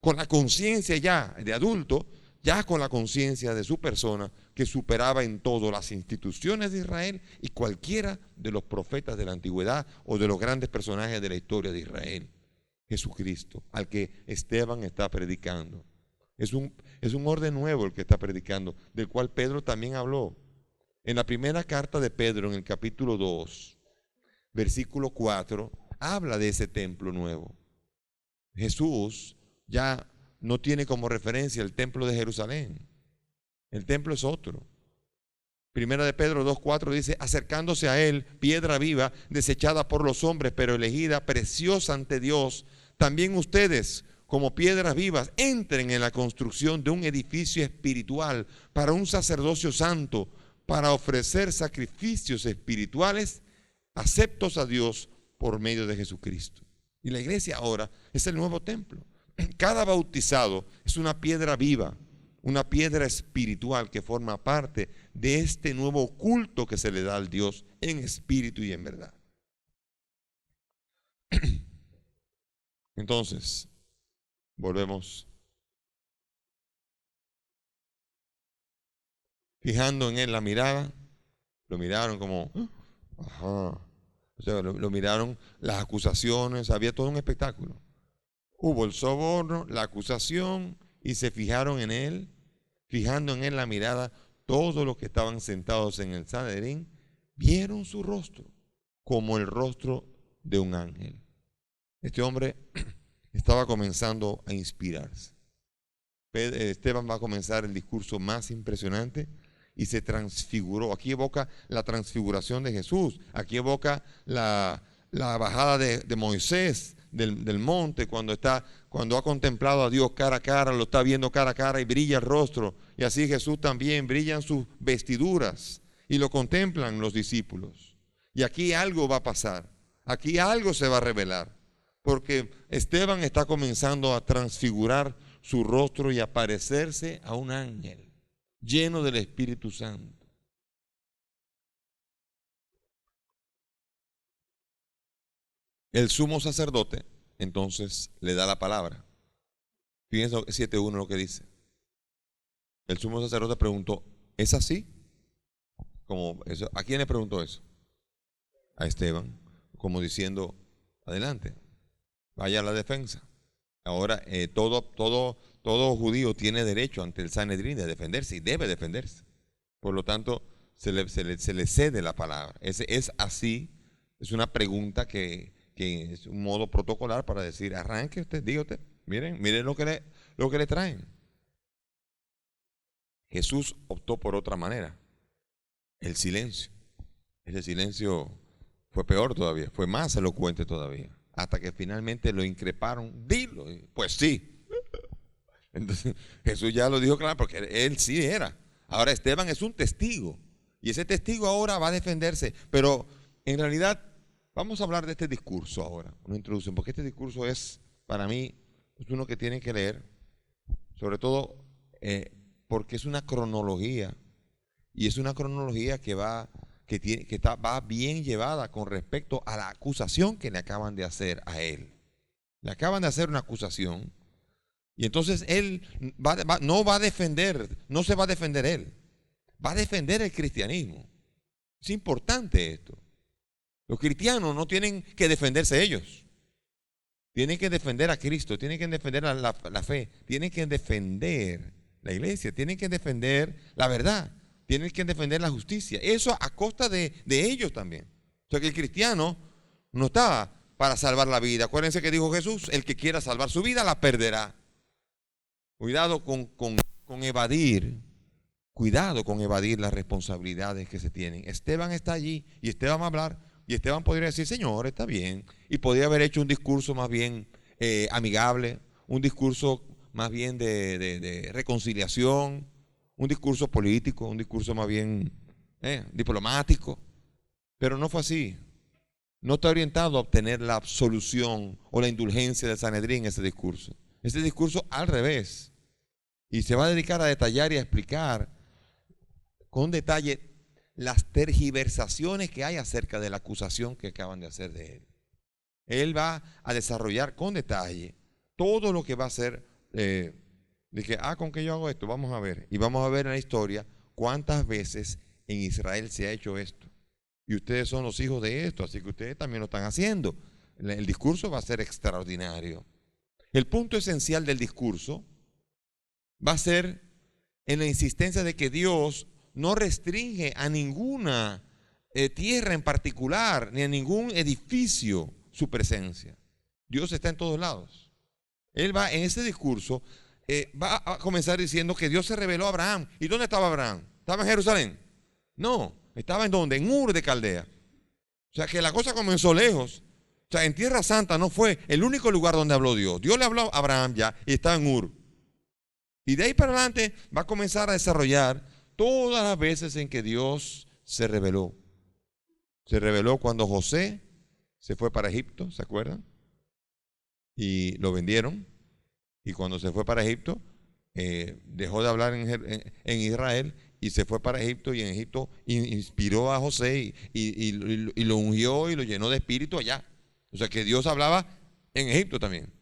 con la conciencia ya de adulto, ya con la conciencia de su persona que superaba en todo las instituciones de Israel y cualquiera de los profetas de la antigüedad o de los grandes personajes de la historia de Israel. Jesucristo, al que Esteban está predicando. Es un orden nuevo el que está predicando, del cual Pedro también habló. En la primera carta de Pedro, en el capítulo 2, versículo 4, habla de ese templo nuevo. Jesús ya no tiene como referencia el templo de Jerusalén. El templo es otro. Primera de Pedro 2:4 dice, acercándose a él, piedra viva, desechada por los hombres, pero elegida, preciosa ante Dios, también ustedes, como piedras vivas, entren en la construcción de un edificio espiritual para un sacerdocio santo, para ofrecer sacrificios espirituales aceptos a Dios por medio de Jesucristo. Y la iglesia ahora es el nuevo templo. Cada bautizado es una piedra viva, una piedra espiritual que forma parte de este nuevo culto que se le da al Dios en espíritu y en verdad. Entonces, volvemos. Fijando en él la mirada, lo miraron como, ajá. O sea, lo miraron las acusaciones, había todo un espectáculo. Hubo el soborno, la acusación, y se fijaron en él, fijando en él la mirada, todos los que estaban sentados en el Sanedrín, vieron su rostro como el rostro de un ángel. Este hombre estaba comenzando a inspirarse. Esteban va a comenzar el discurso más impresionante y se transfiguró. Aquí evoca la transfiguración de Jesús, aquí evoca la bajada de Moisés del monte cuando ha contemplado a Dios cara a cara, lo está viendo cara a cara y brilla el rostro. Y así Jesús también, brillan sus vestiduras y lo contemplan los discípulos. Y aquí algo va a pasar, aquí algo se va a revelar, porque Esteban está comenzando a transfigurar su rostro y a parecerse a un ángel lleno del Espíritu Santo. El sumo sacerdote entonces le da la palabra. Fíjense 7:1 lo que dice. El sumo sacerdote preguntó, ¿es así? ¿A quién le preguntó eso? A Esteban, como diciendo, adelante, vaya a la defensa. Ahora todo judío tiene derecho ante el Sanedrín de defenderse y debe defenderse. Por lo tanto, se le cede la palabra. Es así, es una pregunta que es un modo protocolar para decir, arranque usted, diga usted, miren lo que le traen. Jesús optó por otra manera, el silencio. Ese silencio fue peor todavía, fue más elocuente todavía, hasta que finalmente lo increparon, dilo, pues sí. Entonces Jesús ya lo dijo claro, porque él sí era. Ahora Esteban es un testigo, y ese testigo ahora va a defenderse, pero en realidad vamos a hablar de este discurso ahora, una introducción, porque este discurso es, para mí, es uno que tienen que leer, sobre todo porque es una cronología, y es una cronología que va bien llevada con respecto a la acusación que le acaban de hacer a él. Le acaban de hacer una acusación, y entonces él no va a defender, no se va a defender él, va a defender el cristianismo. Es importante esto. Los cristianos no tienen que defenderse ellos. Tienen que defender a Cristo, tienen que defender la fe, tienen que defender la iglesia, tienen que defender la verdad, tienen que defender la justicia. Eso a costa de ellos también. O sea que el cristiano no está para salvar la vida. Acuérdense que dijo Jesús, el que quiera salvar su vida la perderá. Cuidado con evadir Cuidado con evadir las responsabilidades que se tienen. Esteban está allí y Esteban va a hablar y Esteban podría decir, Señor, está bien. Y podría haber hecho un discurso más bien amigable, un discurso más bien de reconciliación, un discurso político, un discurso más bien diplomático. Pero no fue así. No está orientado a obtener la absolución o la indulgencia del Sanedrín ese discurso. Ese discurso al revés. Y se va a dedicar a detallar y a explicar con detalle las tergiversaciones que hay acerca de la acusación que acaban de hacer de él. Él va a desarrollar con detalle todo lo que va a hacer. Dije, ¿con qué yo hago esto? Vamos a ver. Y vamos a ver en la historia cuántas veces en Israel se ha hecho esto. Y ustedes son los hijos de esto, así que ustedes también lo están haciendo. El discurso va a ser extraordinario. El punto esencial del discurso va a ser en la insistencia de que Dios no restringe a ninguna tierra en particular, ni a ningún edificio su presencia. Dios está en todos lados. Él va en ese discurso, va a comenzar diciendo que Dios se reveló a Abraham. ¿Y dónde estaba Abraham? ¿Estaba en Jerusalén? No, estaba en donde, en Ur de Caldea. O sea que la cosa comenzó lejos. O sea, en Tierra Santa no fue el único lugar donde habló Dios. Dios le habló a Abraham ya y estaba en Ur. Y de ahí para adelante va a comenzar a desarrollar todas las veces en que Dios se reveló. Se reveló cuando José se fue para Egipto, ¿se acuerdan? Y lo vendieron. Y cuando se fue para Egipto, dejó de hablar en Israel y se fue para Egipto, y en Egipto inspiró a José y lo ungió y lo llenó de espíritu allá. O sea que Dios hablaba en Egipto también.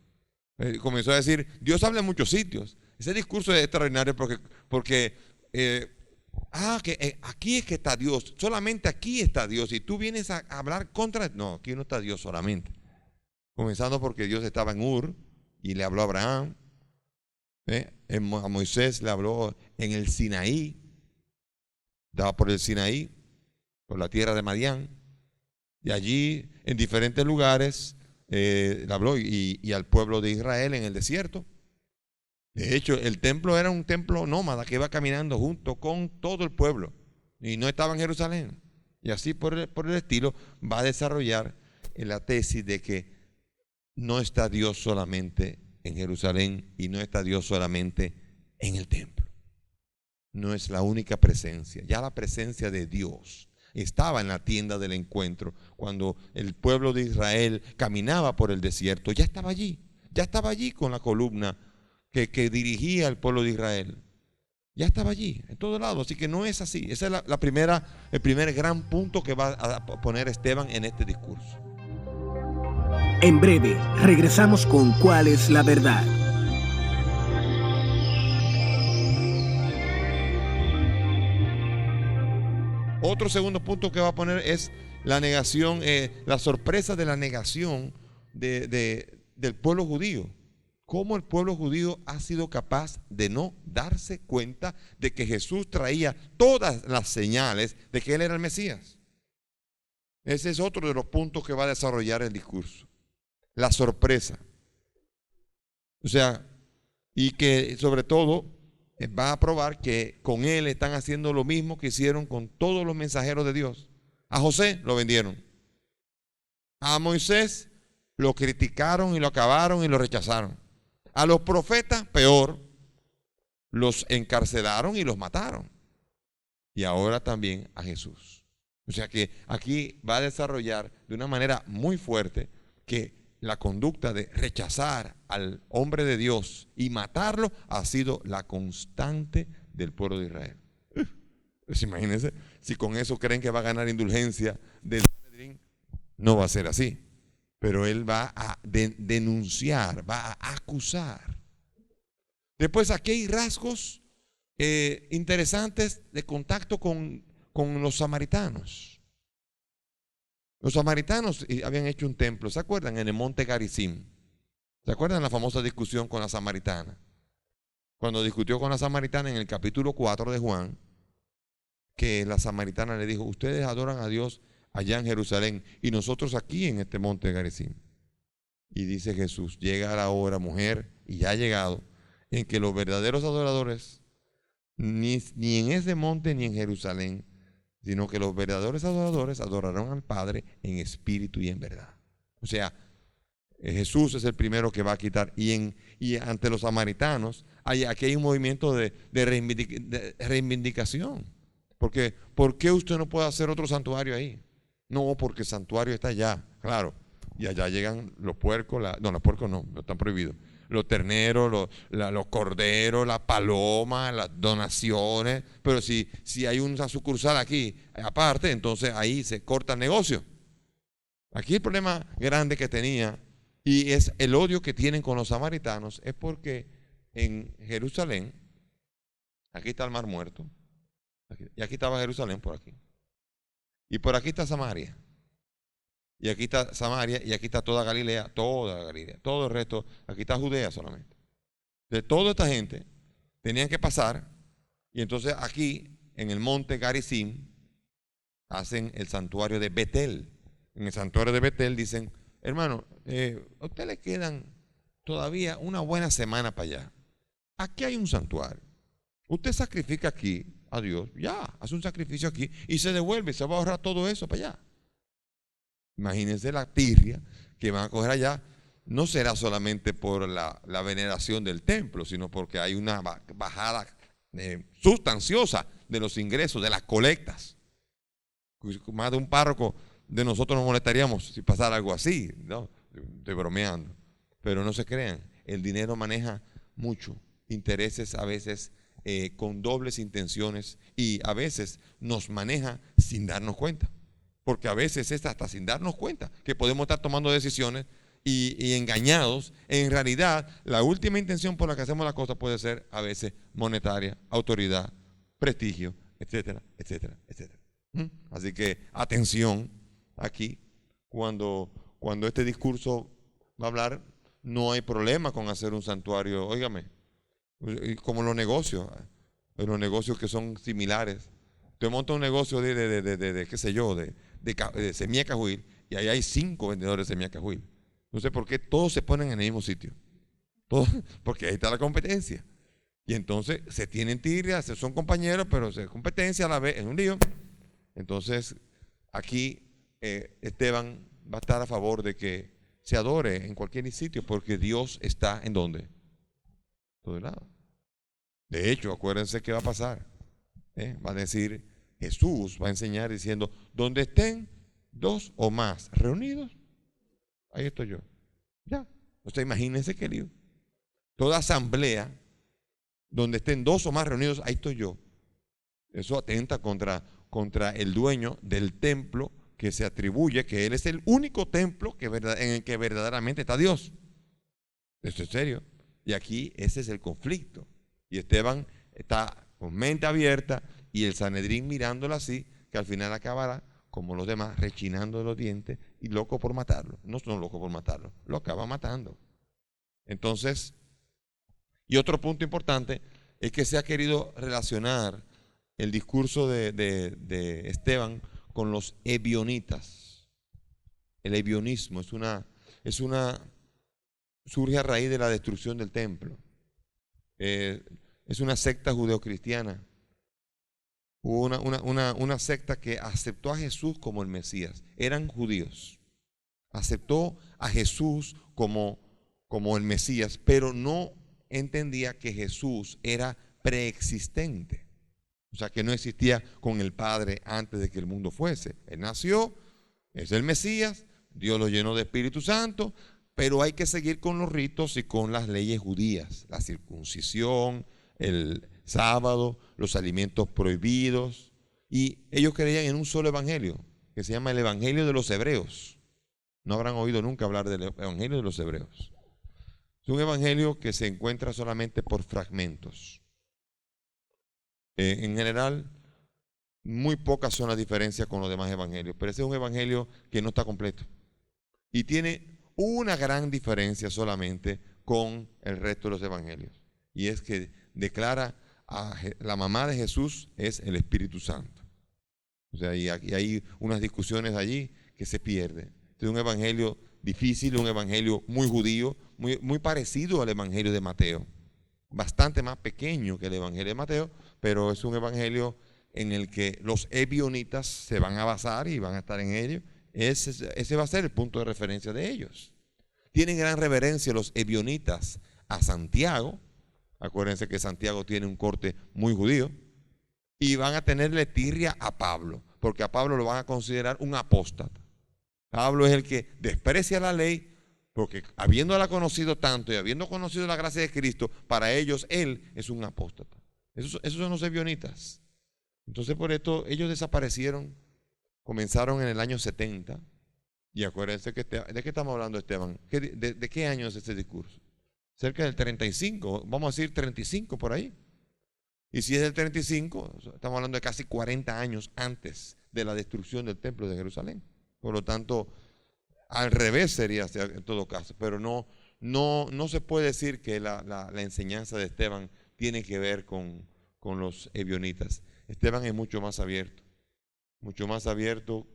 Comenzó a decir, Dios habla en muchos sitios. Ese discurso es extraordinario porque aquí es que está Dios, solamente aquí está Dios, y tú vienes a hablar contra. No, aquí no está Dios solamente. Comenzando porque Dios estaba en Ur y le habló a Abraham. A Moisés le habló en el Sinaí, estaba por el Sinaí, por la tierra de Madián, y allí en diferentes lugares le habló y al pueblo de Israel en el desierto. De hecho, el templo era un templo nómada que iba caminando junto con todo el pueblo y no estaba en Jerusalén. Y así por el estilo va a desarrollar la tesis de que no está Dios solamente en Jerusalén y no está Dios solamente en el templo. No es la única presencia. Ya la presencia de Dios estaba en la tienda del encuentro cuando el pueblo de Israel caminaba por el desierto. Ya estaba allí con la columna que dirigía al pueblo de Israel. Ya estaba allí, en todos lados. Así que no es así. Ese es el primer gran punto que va a poner Esteban en este discurso. En breve, regresamos con ¿cuál es la verdad? Otro segundo punto que va a poner es la negación, la sorpresa de la negación del pueblo judío. Cómo el pueblo judío ha sido capaz de no darse cuenta de que Jesús traía todas las señales de que Él era el Mesías. Ese es otro de los puntos que va a desarrollar el discurso. La sorpresa. O sea, y que sobre todo va a probar que con Él están haciendo lo mismo que hicieron con todos los mensajeros de Dios. A José lo vendieron. A Moisés lo criticaron y lo acabaron y lo rechazaron. A los profetas, peor, los encarcelaron y los mataron. Y ahora también a Jesús. O sea que aquí va a desarrollar de una manera muy fuerte que la conducta de rechazar al hombre de Dios y matarlo ha sido la constante del pueblo de Israel. Pues imagínense, si con eso creen que va a ganar indulgencia del Sanedrín, no va a ser así. Pero él va a denunciar, va a acusar. Después aquí hay rasgos interesantes de contacto con los samaritanos. Los samaritanos habían hecho un templo, ¿se acuerdan? En el monte Garizim. ¿Se acuerdan la famosa discusión con la samaritana? Cuando discutió con la samaritana en el capítulo 4 de Juan, que la samaritana le dijo, ustedes adoran a Dios allá en Jerusalén y nosotros aquí en este monte Garizim. Y dice Jesús, llega la hora, mujer, y ya ha llegado, en que los verdaderos adoradores ni en ese monte ni en Jerusalén, sino que los verdaderos adoradores adorarán al Padre en espíritu y en verdad. O sea, Jesús es el primero que va a quitar. Y ante los samaritanos, aquí hay un movimiento de reivindicación. Porque, ¿por qué usted no puede hacer otro santuario ahí? No, porque el santuario está allá, claro. Y allá llegan los puercos, los puercos no están prohibidos. Los terneros, los corderos, la paloma, las donaciones. Pero si hay una sucursal aquí, aparte, entonces ahí se corta el negocio. Aquí el problema grande que tenía, y es el odio que tienen con los samaritanos, es porque en Jerusalén, aquí está el Mar Muerto, y aquí estaba Jerusalén por aquí. Y por aquí está Samaria. Y aquí está Samaria, y aquí está toda Galilea, todo el resto, aquí está Judea solamente. De toda esta gente tenían que pasar, y entonces aquí, en el monte Garizim, hacen el santuario de Betel. En el santuario de Betel dicen, hermano, a usted le quedan todavía una buena semana para allá. Aquí hay un santuario. Usted sacrifica aquí a Dios, ya, hace un sacrificio aquí y se devuelve, se va a ahorrar todo eso para allá. Imagínense la tirria que van a coger allá. No será solamente por la veneración del templo, sino porque hay una bajada sustanciosa de los ingresos, de las colectas. Más de un párroco de nosotros nos molestaríamos si pasara algo así, ¿no? Estoy bromeando. Pero no se crean, el dinero maneja mucho, intereses a veces con dobles intenciones, y a veces nos maneja sin darnos cuenta. Porque a veces es hasta sin darnos cuenta que podemos estar tomando decisiones y engañados. En realidad, la última intención por la que hacemos las cosas puede ser a veces monetaria, autoridad, prestigio, etcétera, etcétera, etcétera. Así que atención aquí, cuando este discurso va a hablar, no hay problema con hacer un santuario, óigame, como los negocios que son similares. Te monta un negocio de qué sé yo, de semilla cajuil, y ahí hay 5 vendedores de semilla cajuil. No sé por qué todos se ponen en el mismo sitio. Todos, porque ahí está la competencia. Y entonces se tienen tirrias, son compañeros, pero se competencia a la vez, es un lío. Entonces, aquí Esteban va a estar a favor de que se adore en cualquier sitio, porque Dios está ¿en dónde? Todo lado. De hecho, acuérdense qué va a pasar. Va a decir, Jesús va a enseñar diciendo, donde estén 2 o más reunidos, ahí estoy yo. Ya. O sea, imagínense qué lío. Toda asamblea, donde estén 2 o más reunidos, ahí estoy yo. Eso atenta contra el dueño del templo, que se atribuye que él es el único templo en el que verdaderamente está Dios. Esto es serio. Y aquí ese es el conflicto. Y Esteban está con mente abierta, y el Sanedrín mirándolo así, que al final acabará como los demás, rechinando los dientes y loco por matarlo. No son locos por matarlo, lo acaba matando. Entonces, y otro punto importante es que se ha querido relacionar el discurso de Esteban con los ebionitas. El ebionismo surge a raíz de la destrucción del templo. Es una secta judeocristiana. Hubo una secta que aceptó a Jesús como el Mesías. Eran judíos. Aceptó a Jesús como el Mesías, pero no entendía que Jesús era preexistente. O sea, que no existía con el Padre antes de que el mundo fuese. Él nació, es el Mesías, Dios lo llenó de Espíritu Santo, pero hay que seguir con los ritos y con las leyes judías, la circuncisión, el sábado, los alimentos prohibidos. Y ellos creían en un solo evangelio, que se llama el Evangelio de los Hebreos. No habrán oído nunca hablar del Evangelio de los Hebreos. Es un evangelio que se encuentra solamente por fragmentos. En general, muy pocas son las diferencias con los demás evangelios, pero ese es un evangelio que no está completo. Y tiene una gran diferencia solamente con el resto de los evangelios. Y es que declara a la mamá de Jesús es el Espíritu Santo. O sea, y hay unas discusiones allí que se pierden. Este es un evangelio difícil, un evangelio muy judío, muy parecido al evangelio de Mateo. Bastante más pequeño que el evangelio de Mateo, pero es un evangelio en el que los ebionitas se van a basar y van a estar en ello. Ese va a ser el punto de referencia de ellos. Tienen gran reverencia los ebionitas a Santiago. Acuérdense que Santiago tiene un corte muy judío. Y van a tenerle tirria a Pablo, porque a Pablo lo van a considerar un apóstata. Pablo es el que desprecia la ley, porque habiéndola conocido tanto y habiendo conocido la gracia de Cristo, para ellos él es un apóstata. Esos son los ebionitas. Entonces por esto ellos desaparecieron, comenzaron en el año 70. Y acuérdense que ¿de qué estamos hablando, Esteban? ¿De qué año es este discurso? Cerca del 35, vamos a decir 35 por ahí. Y si es del 35, estamos hablando de casi 40 años antes de la destrucción del templo de Jerusalén. Por lo tanto, al revés sería en todo caso. Pero no se puede decir que la enseñanza de Esteban tiene que ver con los ebionitas. Esteban es mucho más abierto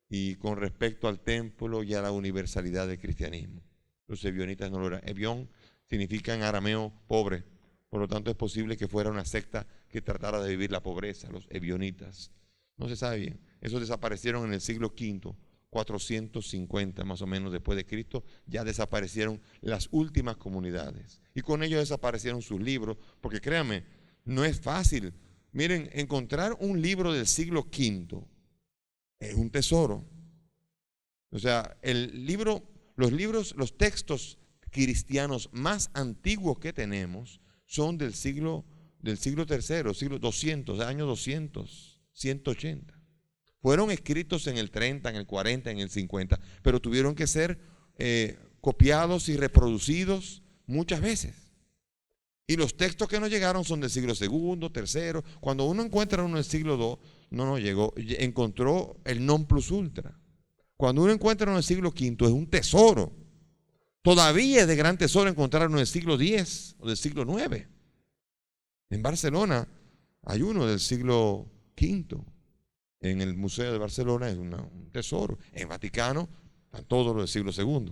y con respecto al templo y a la universalidad del cristianismo. Los ebionitas no lo eran. Ebión significa en arameo pobre. Por lo tanto, es posible que fuera una secta que tratara de vivir la pobreza, los ebionitas. No se sabe bien. Esos desaparecieron en el siglo V, 450 más o menos después de Cristo. Ya desaparecieron las últimas comunidades. Y con ellos desaparecieron sus libros, porque créanme, no es fácil. Miren, encontrar un libro del siglo V es un tesoro. O sea, los textos cristianos más antiguos que tenemos son del siglo III, siglo 200, año 200, 180. Fueron escritos en el 30, en el 40, en el 50, pero tuvieron que ser copiados y reproducidos muchas veces. Y los textos que nos llegaron son del siglo II, III. Cuando uno encuentra uno del siglo II, encontró el non plus ultra. Cuando uno encuentra uno del siglo V, es un tesoro. Todavía es de gran tesoro encontrar uno del siglo X o del siglo IX. En Barcelona hay uno del siglo V. En el Museo de Barcelona es un tesoro. En Vaticano están todos los del siglo II.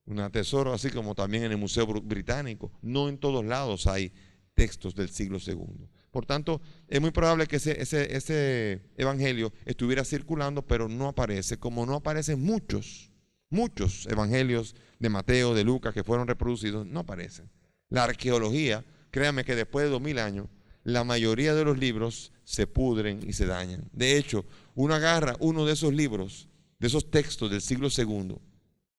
Un tesoro, así como también en el Museo Británico. No en todos lados hay textos del siglo II. Por tanto, es muy probable que ese evangelio estuviera circulando, pero no aparece, como no aparecen muchos evangelios de Mateo, de Lucas, que fueron reproducidos, no aparecen. La arqueología, créanme que después de 2000 años, la mayoría de los libros se pudren y se dañan. De hecho, uno agarra uno de esos libros, de esos textos del siglo II,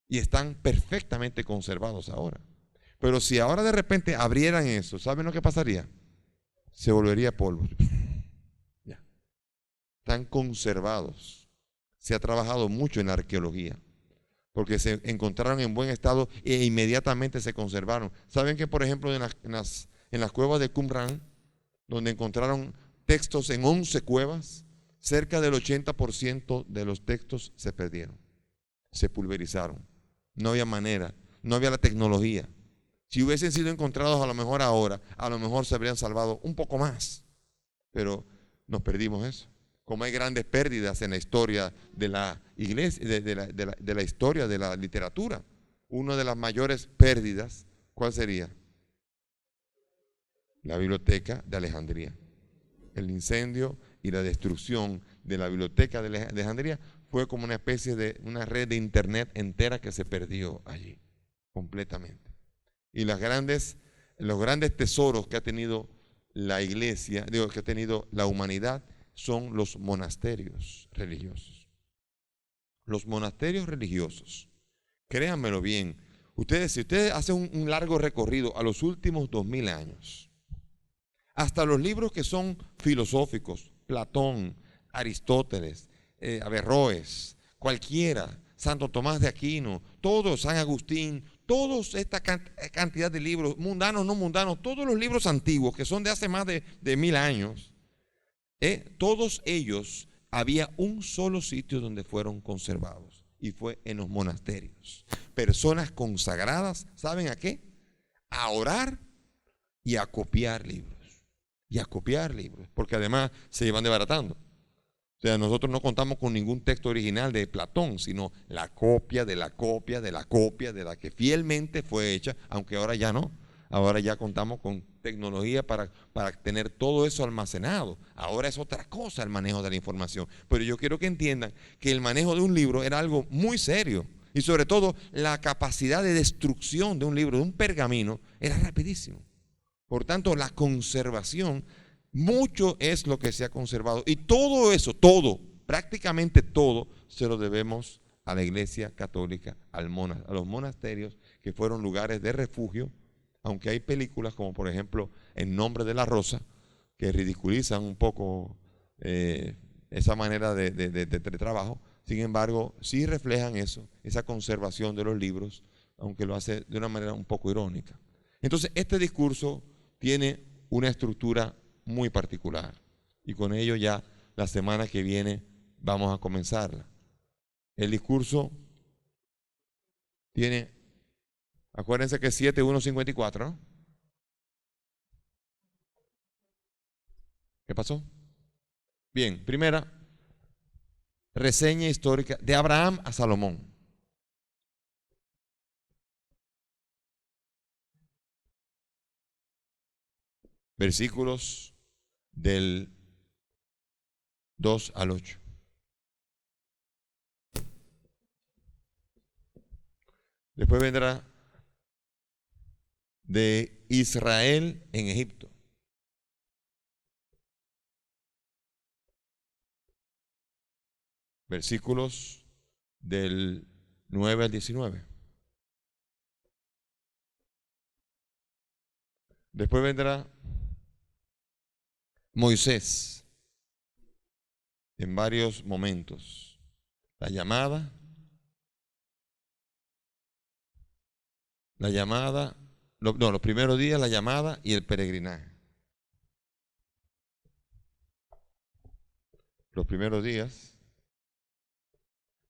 y están perfectamente conservados ahora. Pero si ahora de repente abrieran eso, ¿saben lo que pasaría? Se volvería polvo. Ya. Están conservados. Se ha trabajado mucho en la arqueología, porque se encontraron en buen estado e inmediatamente se conservaron. ¿Saben que, por ejemplo, en las cuevas de Qumran, donde encontraron textos en 11 cuevas, cerca del 80% de los textos se perdieron, se pulverizaron? No había manera, no había la tecnología. Si hubiesen sido encontrados a lo mejor ahora, a lo mejor se habrían salvado un poco más, pero nos perdimos eso. Como hay grandes pérdidas en la historia de la iglesia, de la historia de la literatura, una de las mayores pérdidas, ¿cuál sería? La biblioteca de Alejandría. El incendio y la destrucción de la biblioteca de Alejandría fue como una especie de una red de internet entera que se perdió allí, completamente. Y los grandes tesoros que ha tenido la iglesia, que ha tenido la humanidad, son los monasterios religiosos. Los monasterios religiosos, créanmelo bien, si ustedes hacen un largo recorrido a los últimos 2000 años, hasta los libros que son filosóficos, Platón, Aristóteles, Averroes, cualquiera, Santo Tomás de Aquino, todos, San Agustín, todos esta cantidad de libros, mundanos, no mundanos, todos los libros antiguos que son de hace más de 1000 años, todos ellos había un solo sitio donde fueron conservados y fue en los monasterios. Personas consagradas, ¿saben a qué? A orar y a copiar libros. Porque además se iban desbaratando. O sea, nosotros no contamos con ningún texto original de Platón, sino la copia de la copia de la copia de la que fielmente fue hecha, aunque ahora ya no. Ahora ya contamos con tecnología para tener todo eso almacenado. Ahora es otra cosa el manejo de la información. Pero yo quiero que entiendan que el manejo de un libro era algo muy serio. Y sobre todo la capacidad de destrucción de un libro, de un pergamino, era rapidísimo. Por tanto, la conservación, mucho es lo que se ha conservado. Y todo eso, todo, prácticamente todo, se lo debemos a la Iglesia Católica, a los monasterios, que fueron lugares de refugio, aunque hay películas como por ejemplo En nombre de la rosa, que ridiculizan un poco esa manera de trabajo. Sin embargo, sí reflejan eso, esa conservación de los libros, aunque lo hace de una manera un poco irónica. Entonces, este discurso tiene una estructura muy particular, y con ello ya la semana que viene vamos a comenzarla. El discurso tiene, acuérdense que es 7:1:54, ¿no? ¿Qué pasó? Bien, primera, reseña histórica de Abraham a Salomón. Versículos del 2 al 8. Después vendrá de Israel en Egipto. Versículos del 9 al 19. Después vendrá Moisés en varios momentos. La llamada, los primeros días, la llamada y el peregrinaje. Los primeros días,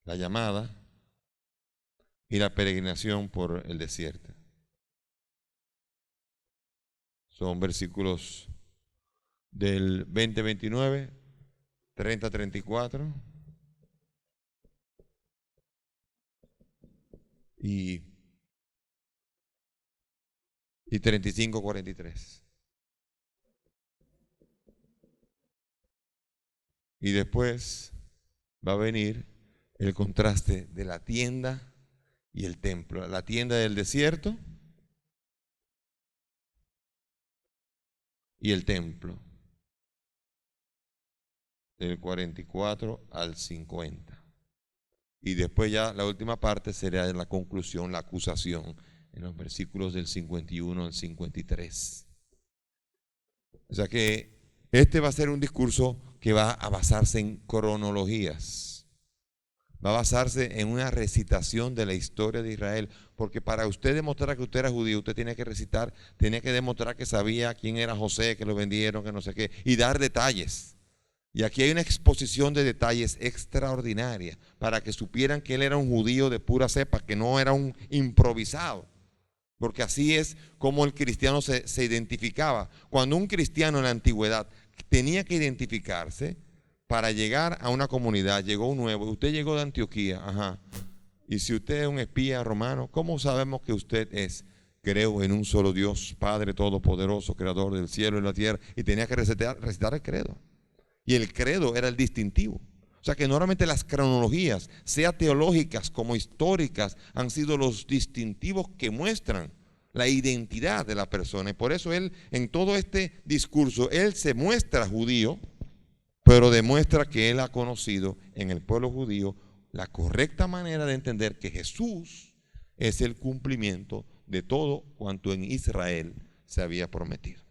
la llamada y la peregrinación por el desierto. Son versículos del 20-29, 30-34 y 35-43. Y después va a venir el contraste de la tienda y el templo. La tienda del desierto y el templo. Del 44 al 50. Y después ya la última parte será la conclusión, la acusación, en los versículos del 51 al 53. O sea que este va a ser un discurso que va a basarse en cronologías. Va a basarse en una recitación de la historia de Israel, porque para usted demostrar que usted era judío, usted tiene que recitar, tenía que demostrar que sabía quién era José, que lo vendieron, que no sé qué, y dar detalles. Y aquí hay una exposición de detalles extraordinaria para que supieran que él era un judío de pura cepa, que no era un improvisado. Porque así es como el cristiano se identificaba. Cuando un cristiano en la antigüedad tenía que identificarse para llegar a una comunidad, llegó un nuevo, usted llegó de Antioquía, ajá. Y si usted es un espía romano, ¿cómo sabemos que usted es? Creo en un solo Dios, Padre Todopoderoso, Creador del cielo y la tierra. Y tenía que recitar el credo. Y el credo era el distintivo. O sea que normalmente las cronologías, sea teológicas como históricas, han sido los distintivos que muestran la identidad de la persona. Y por eso él, en todo este discurso, él se muestra judío, pero demuestra que él ha conocido en el pueblo judío la correcta manera de entender que Jesús es el cumplimiento de todo cuanto en Israel se había prometido.